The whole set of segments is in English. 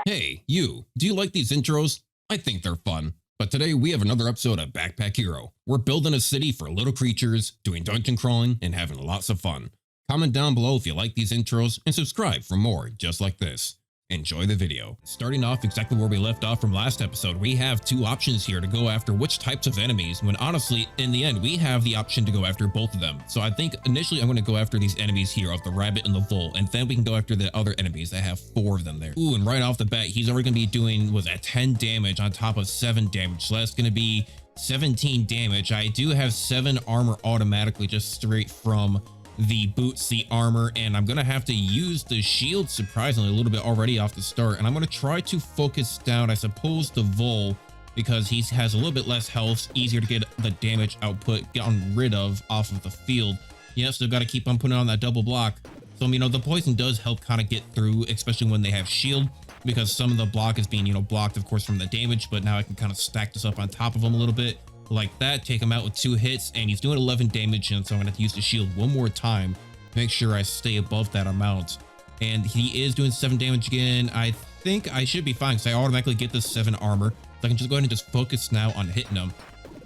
Hey, you, do you like these intros? I think they're fun. But today we have another episode of Backpack Hero. We're building a city for little creatures, doing dungeon crawling, and having lots of fun. Comment down below if you like these intros, and subscribe for more just like this. Enjoy the video. Starting off exactly where we left off from last episode, we have two options here to go after which types of enemies, when honestly, in the end, we have the option to go after both of them. So I think initially I'm going to go after these enemies here of the rabbit and the vole, and then we can go after the other enemies that have 4 of them there. Ooh, and right off the bat, he's already going to be doing, was that 10 damage on top of 7 damage. So that's going to be 17 damage. I do have 7 armor automatically just straight from the boots, the armor, and I'm gonna have to use the shield surprisingly a little bit already off the start. And I'm gonna try to focus down, I suppose, the vole, because he has a little bit less health, easier to get the damage output gotten rid of off of the field. Yeah, still got to keep on putting on that double block. So you know, the poison does help kind of get through, especially when they have shield, because some of the block is being, you know, blocked of course from the damage, but now I can kind of stack this up on top of him a little bit like that, take him out with 2 hits, and he's doing 11 damage, and so I'm gonna have to use the shield one more time to make sure I stay above that amount. And he is doing 7 damage again. I think I should be fine because I automatically get this 7 armor, so I can just go ahead and just focus now on hitting him.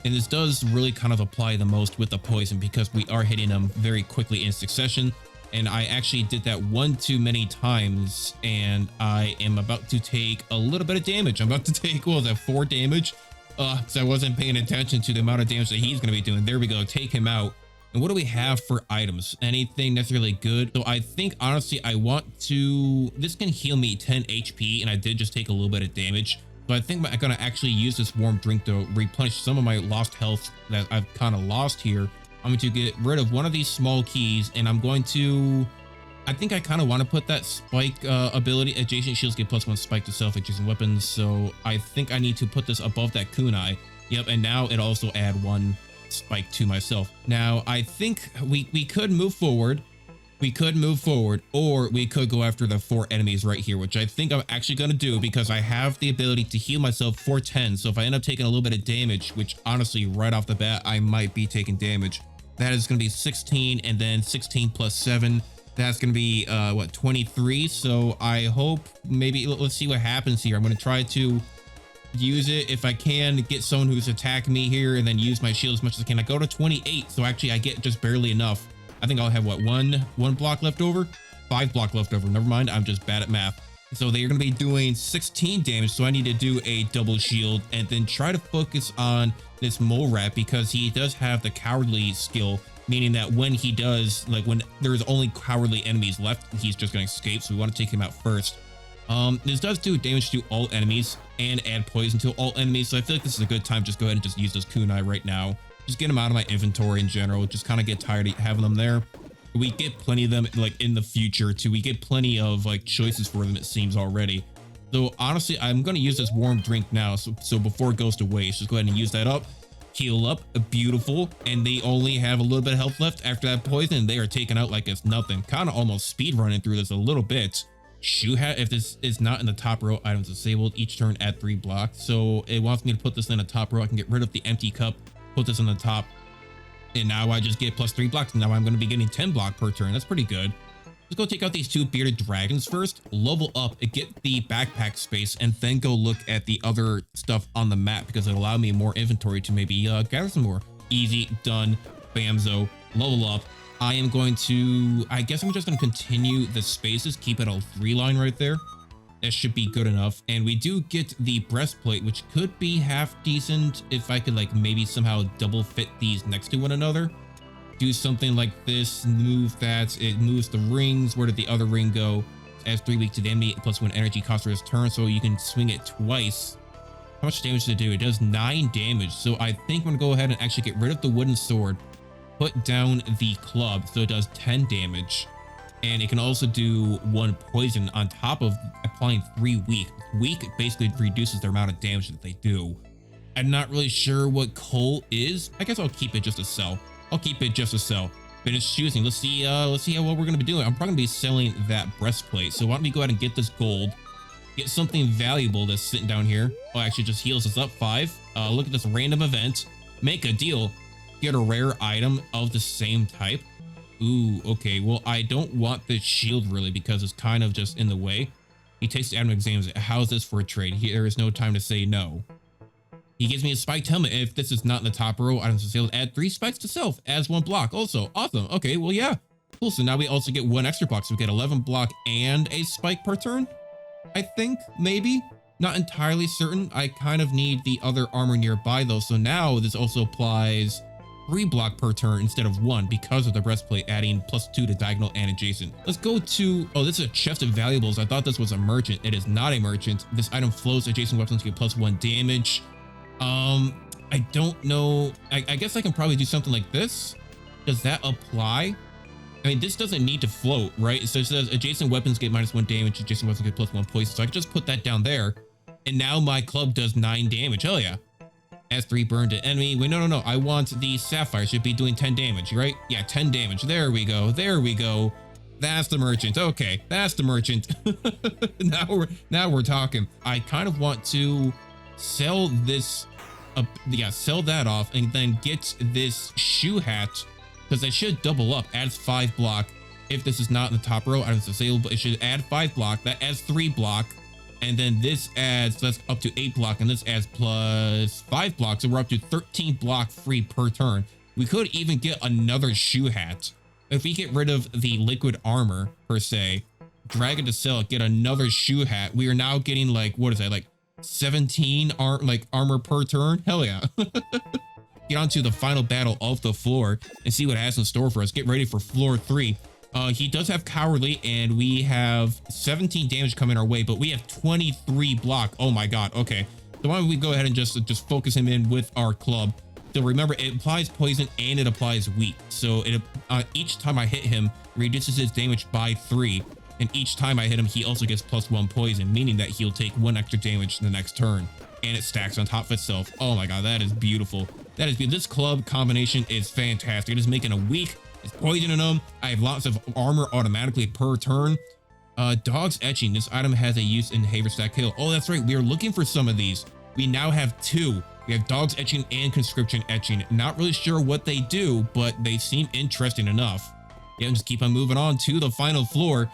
And this does really kind of apply the most with the poison because we are hitting him very quickly in succession. And I actually did that one too many times, and I am about to take a little bit of damage. I'm about to take, what was that, 4 damage? Because I wasn't paying attention to the amount of damage that he's going to be doing. There we go, take him out. And what do we have for items? Anything necessarily good? So I think honestly I want to, this can heal me 10 HP, and I did just take a little bit of damage. So I think I'm going to actually use this warm drink to replenish some of my lost health that I've kind of lost here. I'm going to get rid of one of these small keys, and I'm going to, I think I kind of want to put that spike ability. Adjacent shields get +1 spike to self-adjacent weapons. So I think I need to put this above that kunai. Yep, and now it also add 1 spike to myself. Now I think we could move forward. We could move forward, or we could go after the 4 enemies right here, which I think I'm actually going to do because I have the ability to heal myself for 10. So if I end up taking a little bit of damage, which honestly right off the bat I might be taking damage, that is going to be 16, and then 16 plus 7. That's going to be what, 23. So I hope maybe, let's see what happens here. I'm going to try to use it if I can, get someone who's attacking me here, and then use my shield as much as I can. I go to 28, so actually I get just barely enough. I think I'll have what, one block left over, 5 block left over. Never mind, I'm just bad at math. So they're going to be doing 16 damage, so I need to do a double shield and then try to focus on this mole rat because he does have the cowardly skill, meaning that when he does, like when there's only cowardly enemies left, he's just going to escape. So we want to take him out first. This does do damage to all enemies and add poison to all enemies. So I feel like this is a good time. Just go ahead and just use this kunai right now. Just get them out of my inventory in general. Just kind of get tired of having them there. We get plenty of them like in the future too. We get plenty of like choices for them, it seems already. So honestly, I'm going to use this warm drink now. So before it goes to waste, just go ahead and use that up. Heal up, beautiful, and they only have a little bit of health left after that poison. They are taken out like it's nothing. Kind of almost speed running through this a little bit. Shoe hat, if this is not in the top row, items disabled, each turn add 3 blocks. So it wants me to put this in the top row. I can get rid of the empty cup, put this in the top, and now I just get +3 blocks. Now I'm going to be getting 10 block per turn. That's pretty good. Let's go take out these 2 bearded dragons first, level up, get the backpack space, and then go look at the other stuff on the map because it allowed me more inventory to maybe gather some more. Easy, done, bamzo, level up. I am going to, I guess I'm just going to continue the spaces, keep it a 3 line right there. That should be good enough. And we do get the breastplate, which could be half decent if I could like maybe somehow double fit these next to one another. Do something like this, move that, it moves the rings. Where did the other ring go? Adds 3 weak to the enemy plus 1 energy cost for his turn, so you can swing it twice. How much damage does it do? It does 9 damage. So I think I'm gonna go ahead and actually get rid of the wooden sword, put down the club, so it does 10 damage, and it can also do 1 poison on top of applying 3 weak. Weak basically reduces the amount of damage that they do. I'm not really sure what coal is. I guess I'll keep it just a cell. I'll keep it just a cell. Finish choosing. Let's see how what we're gonna be doing. I'm probably gonna be selling that breastplate. So why don't we go ahead and get this gold, get something valuable that's sitting down here. Oh, actually just heals us up 5. Look at this random event. Make a deal. Get a rare item of the same type. Ooh, okay. Well, I don't want this shield really because it's kind of just in the way. He takes the item and examines it. How's this for a trade? There is no time to say no. He gives me a spiked helmet. If this is not in the top row, items for sale, add 3 spikes to self. Adds 1 block. Also, awesome. Okay, well, yeah. Cool. So now we also get 1 extra block. So we get 11 block and a spike per turn. I think, maybe. Not entirely certain. I kind of need the other armor nearby, though. So now this also applies 3 block per turn instead of 1 because of the breastplate, adding +2 to diagonal and adjacent. Let's go to, oh, this is a chest of valuables. I thought this was a merchant. It is not a merchant. This item flows adjacent weapons to get +1 damage. I don't know. I guess I can probably do something like this. Does that apply? I mean, this doesn't need to float, right? So it says adjacent weapons get -1 damage, adjacent weapons get +1 poison. So I can just put that down there. And now my club does 9 damage. Hell yeah. Adds 3 burn to enemy. Wait, no. I want the sapphire. Should be doing 10 damage, right? Yeah, 10 damage. There we go. There we go. That's the merchant. Okay, that's the merchant. now we're talking. I kind of want to sell this. Sell that off and then get this shoe hat because it should double up. Adds 5 block. If this is not in the top row, items disabled, but it should add 5 block. That adds 3 block. And then this adds, that's up to 8 block, and this adds +5 blocks, so we're up to 13 block free per turn. We could even get another shoe hat. If we get rid of the liquid armor, per se, drag it to sell, get another shoe hat, we are now getting like, what is that, like 17 armor per turn? Hell yeah. Get onto the final battle of the floor and see what it has in store for us. Get ready for floor 3. He does have cowardly, and we have 17 damage coming our way, but we have 23 block. Oh my god. Okay, so why don't we go ahead and just focus him in with our club. So remember, it applies poison and it applies weak. So it each time I hit him, reduces his damage by 3, and each time I hit him, he also gets +1 poison, meaning that he'll take 1 extra damage the next turn, and it stacks on top of itself. Oh my god, that is beautiful. That is beautiful. This club combination is fantastic. It is making a weak. It's poisoning them. I have lots of armor automatically per turn. Dog's etching. This item has a use in Haversack Hill. Oh, that's right. We are looking for some of these. We now have 2. We have Dog's etching and conscription etching. Not really sure what they do, but they seem interesting enough. Yeah, just keep on moving on to the final floor.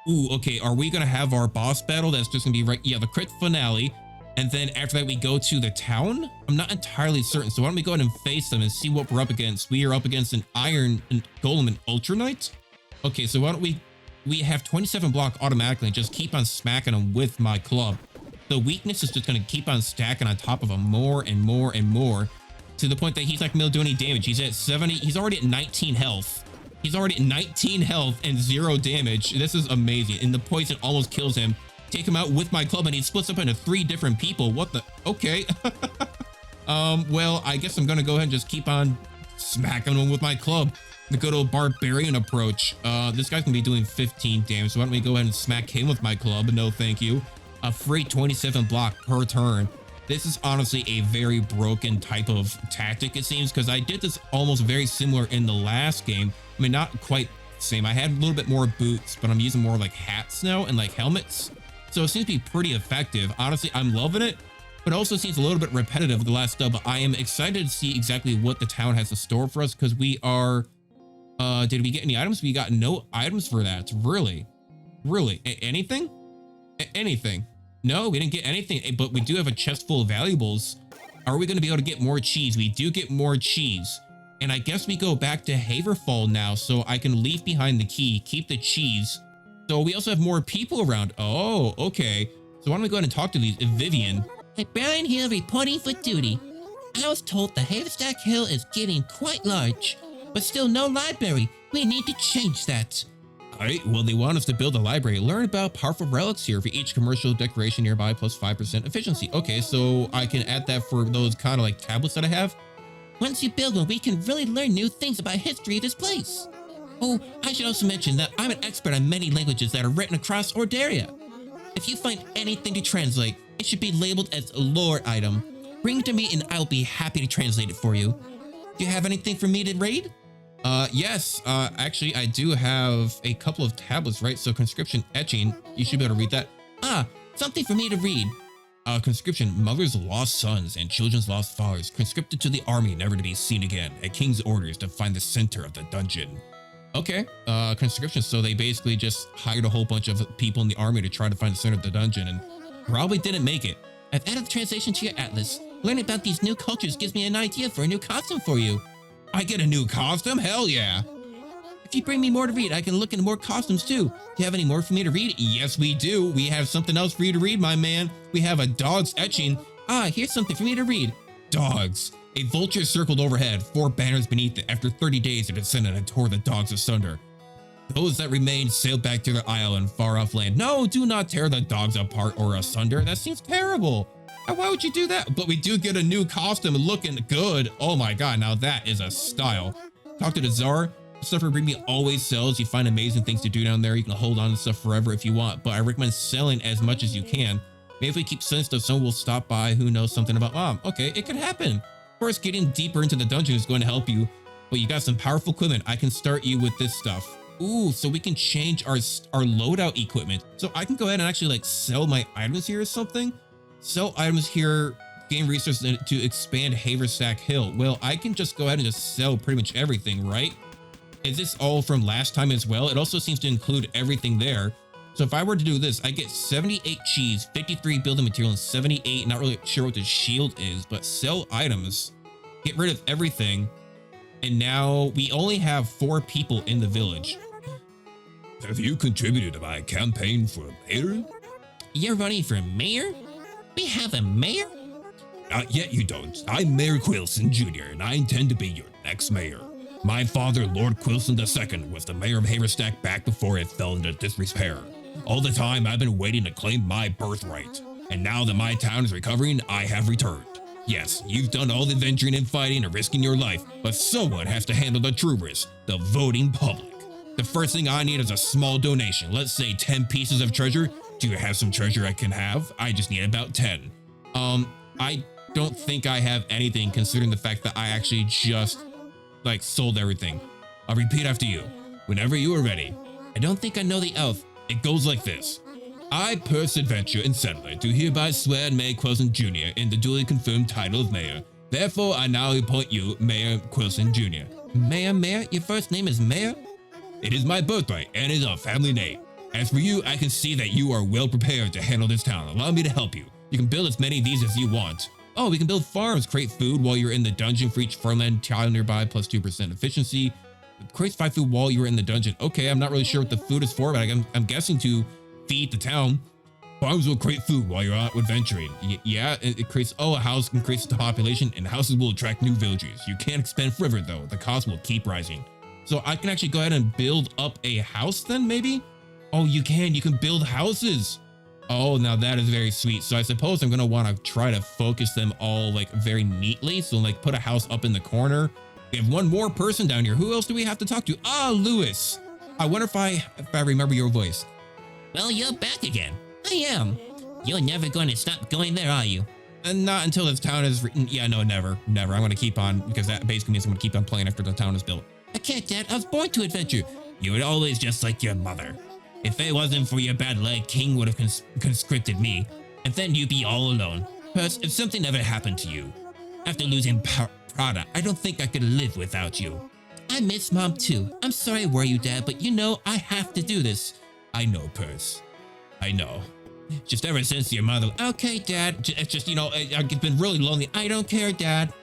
Ooh, okay. Are we going to have our boss battle? That's just going to be right. Yeah, the crit finale. And then after that, we go to the town? I'm not entirely certain. So why don't we go ahead and face them and see what we're up against? We are up against an Iron Golem and Ultra Knight. Okay, so why don't we have 27 block automatically and just keep on smacking them with my club. The weakness is just going to keep on stacking on top of him more and more and more to the point that he's not going to do any damage. He's at 70. He's already at 19 health. He's already at 19 health and 0 damage. This is amazing. And the poison almost kills him. Take him out with my club, and he splits up into 3 different people. What the? Okay. Well, I guess I'm gonna go ahead and just keep on smacking him with my club. The good old barbarian approach. This guy's gonna be doing 15 damage, so why don't we go ahead and smack him with my club? No, thank you. A free 27 block per turn. This is honestly a very broken type of tactic, it seems, because I did this almost very similar in the last game. I mean, not quite the same. I had a little bit more boots, but I'm using more like hats now and like helmets. So it seems to be pretty effective. Honestly, I'm loving it, but it also seems a little bit repetitive with the last dub. But I am excited to see exactly what the town has in store for us, because we are, did we get any items? We got no items for that. Really? Anything? Anything? No, we didn't get anything, but we do have a chest full of valuables. Are we going to be able to get more cheese? We do get more cheese. And I guess we go back to Haverfall now, so I can leave behind the key, keep the cheese. So we also have more people around. Oh, okay. So why don't we go ahead and talk to these? Vivian. Librarian here reporting for duty. I was told the Haversack Hill is getting quite large, but still no library. We need to change that. All right, well, they want us to build a library. Learn about powerful relics here for each commercial decoration nearby plus 5% efficiency. Okay, so I can add that for those kind of like tablets that I have. Once you build one, we can really learn new things about history of this place. Oh, I should also mention that I'm an expert on many languages that are written across Ordaria. If you find anything to translate, it should be labeled as a lore item. Bring it to me and I'll be happy to translate it for you. Do you have anything for me to raid? Yes, actually I do have a couple of tablets, right? So conscription etching, you should be able to read that. Ah, something for me to read. Conscription, mothers lost sons and children's lost fathers, conscripted to the army never to be seen again, at king's orders to find the center of the dungeon. Okay, conscription. So they basically just hired a whole bunch of people in the army to try to find the center of the dungeon and probably didn't make it. I've added the translation to your atlas. Learning about these new cultures gives me an idea for a new costume for you. I get a new costume? Hell yeah. If you bring me more to read, I can look into more costumes too. Do you have any more for me to read? Yes, we do. We have something else for you to read, my man. We have a dog's etching. Ah, here's something for me to read. Dogs. A vulture circled overhead, 4 banners beneath it. After 30 days, it descended and tore the dogs asunder. Those that remained sailed back to their isle in far-off land. No, do not tear the dogs apart or asunder. That seems terrible. Why would you do that? But we do get a new costume looking good. Oh my god, now that is a style. Talk to the Czar. Stuff for Bring Me always sells. You find amazing things to do down there. You can hold on to stuff forever if you want, but I recommend selling as much as you can. Maybe if we keep selling stuff, someone will stop by who knows something about mom. Okay, it could happen. Of course, getting deeper into the dungeon is going to help you, but you got some powerful equipment. I can start you with this stuff. Ooh, so we can change our loadout equipment. So I can go ahead and actually like sell my items here or something. Sell items here, gain resources to expand Haversack Hill. Well, I can just go ahead and just sell pretty much everything, right? Is this all from last time as well? It also seems to include everything there. So if I were to do this, I get 78 cheese, 53 building material, and 78, not really sure what the shield is, but sell items, get rid of everything. And now we only have 4 people in the village. Have you contributed to my campaign for mayor? You're running for mayor? We have a mayor? Not yet, you don't. I'm Mayor Quilson Jr., and I intend to be your next mayor. My father, Lord Quilson II, was the mayor of Haversack back before it fell into disrepair. All the time, I've been waiting to claim my birthright. And now that my town is recovering, I have returned. Yes, you've done all the adventuring and fighting and risking your life, but someone has to handle the true risk, the voting public. The first thing I need is a small donation. Let's say 10 pieces of treasure. Do you have some treasure I can have? I just need about 10. I don't think I have anything considering the fact that I actually just sold everything. I'll repeat after you. Whenever you are ready. I don't think I know the oath. It goes like this. I, Purse Adventure and Settler, do hereby swear Mayor Quilson Jr. in the duly confirmed title of Mayor. Therefore, I now appoint you Mayor Quilson Jr. Mayor? Your first name is Mayor? It is my birthright and is a family name. As for you, I can see that you are well prepared to handle this town. Allow me to help you. You can build as many of these as you want. Oh, we can build farms, create food while you're in the dungeon for each farmland tile nearby, plus 2% efficiency. Creates 5 food while you're in the dungeon. Okay, I'm not really sure what the food is for, but I'm guessing to feed the town. Farms will create food while you're out adventuring. Yeah, it creates, a house increases the population, and houses will attract new villagers. You can't expand forever though. The cost will keep rising. So I can actually go ahead and build up a house then maybe? Oh, you can build houses. Oh, now that is very sweet. So I suppose I'm gonna want to try to focus them all very neatly. So put a house up in the corner. We have one more person down here. Who else do we have to talk to? Ah, Lewis. I wonder if I remember your voice. Well, you're back again. I am. You're never going to stop going there, are you? And not until this town is written. Yeah, no, never. I'm going to keep on, because that basically means I'm going to keep on playing after the town is built. I can't, Dad. I was born to adventure. You were always just like your mother. If it wasn't for your bad leg, King would have conscripted me, and then you'd be all alone. Plus, if something ever happened to you, after losing Prada, I don't think I could live without you. I miss Mom too. I'm sorry I worry you, Dad, but I have to do this. I know, Purse. I know. Just ever since your mother... Okay, Dad. It's just, I've been really lonely. I don't care, Dad.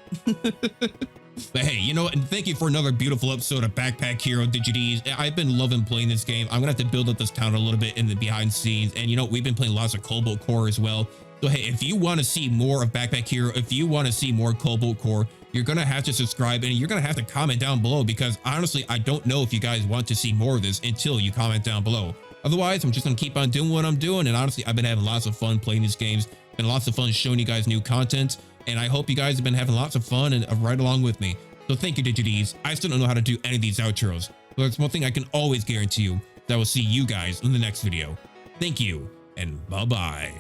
But hey, and thank you for another beautiful episode of Backpack Hero Digites. I've been loving playing this game. I'm gonna have to build up this town a little bit in the behind the scenes. And we've been playing lots of Cobalt Core as well. So hey, if you want to see more of Backpack Hero, if you want to see more Cobalt Core, you're gonna have to subscribe and you're gonna have to comment down below, because honestly, I don't know if you guys want to see more of this until you comment down below. Otherwise, I'm just gonna keep on doing what I'm doing. And honestly, I've been having lots of fun playing these games and lots of fun showing you guys new content. And I hope you guys have been having lots of fun and right along with me. So thank you, Digites. I still don't know how to do any of these outros, but there's one thing I can always guarantee you, that I will see you guys in the next video. Thank you, and bye-bye.